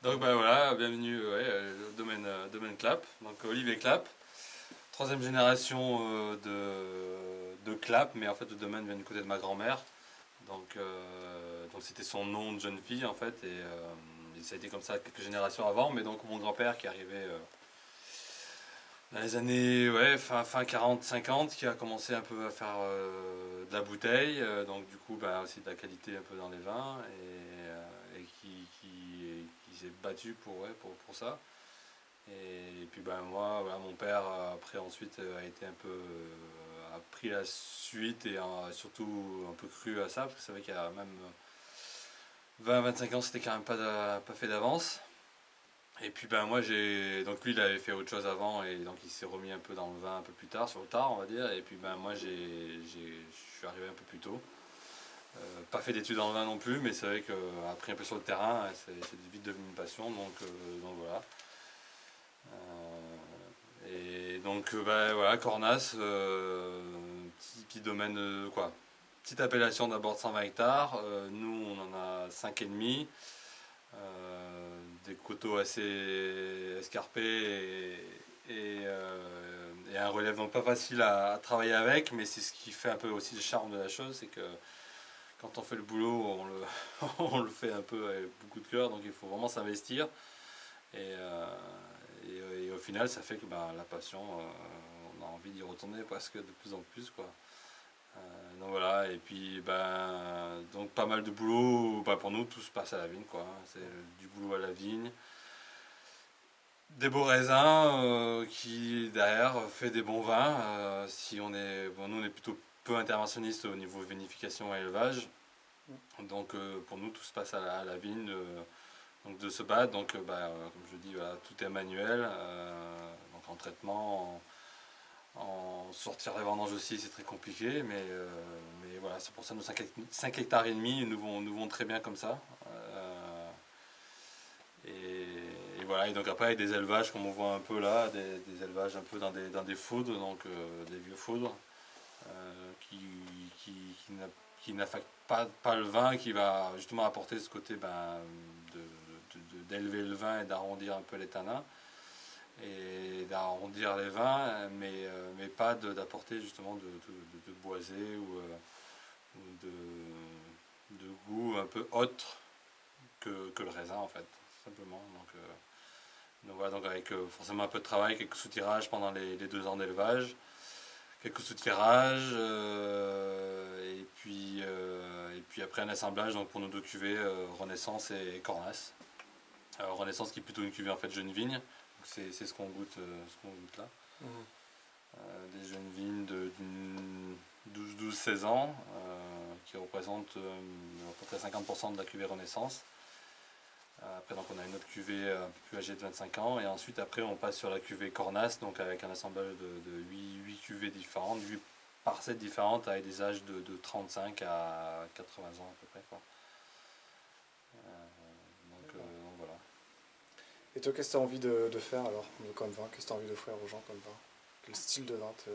Donc bah voilà, bienvenue au domaine Clap. Donc Olivier Clap, troisième génération de Clap, mais en fait le domaine vient du côté de ma grand-mère. Donc c'était son nom de jeune fille en fait, et ça a été comme ça quelques générations avant, mais donc mon grand-père qui est arrivé dans les années fin 40-50, qui a commencé un peu à faire de la bouteille, donc du coup bah, aussi de la qualité un peu dans les vins, et qui s'est battu pour ça. Et puis ben moi, voilà, mon père après ensuite a été un peu a pris la suite et a surtout un peu cru à ça, parce que c'est vrai qu'il y a même 20-25 ans c'était quand même pas fait d'avance. Et puis ben moi j'ai donc lui il avait fait autre chose avant et donc il s'est remis un peu dans le vin un peu plus tard, sur le tard on va dire. Et puis ben moi je suis arrivé un peu plus tôt. Pas fait d'études en vin non plus, mais c'est vrai qu'après un peu sur le terrain c'est vite devenu une passion, donc voilà. Et donc bah, voilà, Cornas, petit domaine quoi. Petite appellation d'abord de 120 hectares. Nous on en a 5,5. Des coteaux assez escarpés et un relief donc pas facile à travailler avec, mais c'est ce qui fait un peu aussi le charme de la chose, c'est que quand on fait le boulot, on le fait un peu avec beaucoup de cœur, donc il faut vraiment s'investir. Et, euh, et au final, ça fait que bah, la passion, on a envie d'y retourner presque de plus en plus, quoi. Donc voilà, et puis ben, donc pas mal de boulot, bah, pour nous tout se passe à la vigne, quoi. C'est du boulot à la vigne, des beaux raisins qui derrière fait des bons vins. Si on est, bon, nous on est plutôt peu interventionniste au niveau vinification et élevage, donc pour nous tout se passe à la vigne, donc de se battre. Donc comme je dis, voilà, tout est manuel, donc en traitement. En sortir les vendanges aussi, c'est très compliqué, mais voilà, c'est pour ça nos 5 hectares et demi nous vont très bien comme ça. Et voilà, et donc après avec des élevages comme on voit un peu là, des élevages un peu dans des foudres, donc des vieux foudres, qui, qui, qui n'affectent pas le vin, qui va justement apporter ce côté ben, d'élever le vin et d'arrondir un peu les tanins et d'arrondir les vins, mais pas d'apporter justement de boisé ou de goût un peu autre que le raisin en fait, simplement. Donc voilà, donc avec forcément un peu de travail, quelques soutirages pendant les 2 ans d'élevage, quelques soutirages, et puis après un assemblage donc pour nos deux cuvées, Renaissance et Cornas. Renaissance qui est plutôt une cuvée en fait jeune vigne, c'est ce qu'on goûte, là. Mhm. Des jeunes vignes d'une 12-16 ans, qui représentent à peu près 50% de la cuvée Renaissance. Après donc on a une autre cuvée un peu plus âgée de 25 ans, et ensuite après on passe sur la cuvée Cornas, donc avec un assemblage de 8 cuvées différentes, 8 parcelles différentes avec des âges de 35 à 80 ans à peu près, quoi. Donc voilà. Et toi, qu'est-ce que tu as envie de faire alors, comme vin? Qu'est-ce que tu as envie d'offrir aux gens comme vin? Quel style de vin te...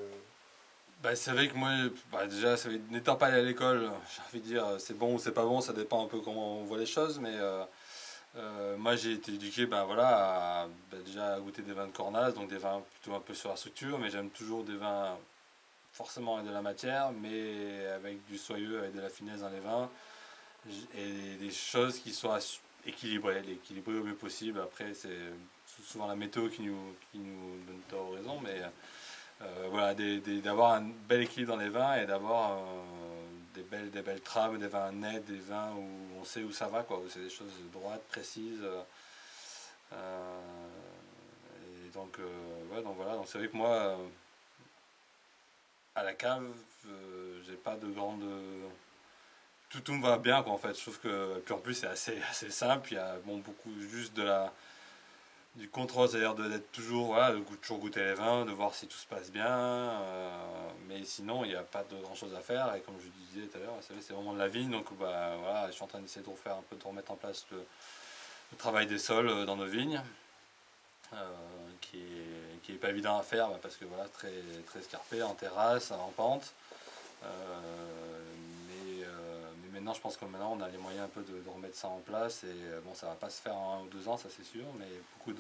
Bah, c'est vrai que moi, bah, déjà, n'étant pas allé à l'école, j'ai envie de dire, c'est bon ou c'est pas bon, ça dépend un peu comment on voit les choses, mais moi j'ai été éduqué ben, voilà, déjà à goûter des vins de Cornas, donc des vins plutôt un peu sur la structure, mais j'aime toujours des vins forcément avec de la matière, mais avec du soyeux, avec de la finesse dans les vins, et des choses qui soient équilibrées au mieux possible. Après, c'est souvent la météo qui nous donne tort ou raison, mais voilà, d'avoir un bel équilibre dans les vins et d'avoir des belles trames, des vins nets, des vins où on sait où ça va, quoi, où c'est des choses droites, précises. Et donc, donc voilà, donc c'est vrai que moi, à la cave, j'ai pas de grande. Tout me va bien, quoi, en fait. Je trouve que. Puis en plus, c'est assez simple. Il y a bon, beaucoup juste du contrôle, c'est-à-dire d'être toujours, voilà, toujours goûter les vins, de voir si tout se passe bien, mais sinon il n'y a pas de grand chose à faire, et comme je disais tout à l'heure, c'est vraiment de la vigne, donc bah, voilà, je suis en train d'essayer de refaire un peu, de remettre en place le travail des sols dans nos vignes, qui est pas évident à faire, bah, parce que voilà, très escarpé, en terrasse, en pente, mais maintenant, je pense que maintenant, on a les moyens un peu de remettre ça en place. Et bon, ça va pas se faire en 1 ou 2 ans, ça c'est sûr, mais beaucoup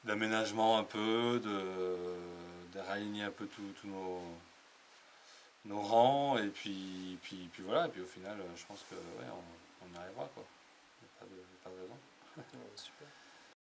d'aménagement un peu, de réaligner un peu tous nos rangs. Et puis voilà, et puis au final, je pense que ouais, on y arrivera, quoi. Il n'y a pas de raison. Ouais, super.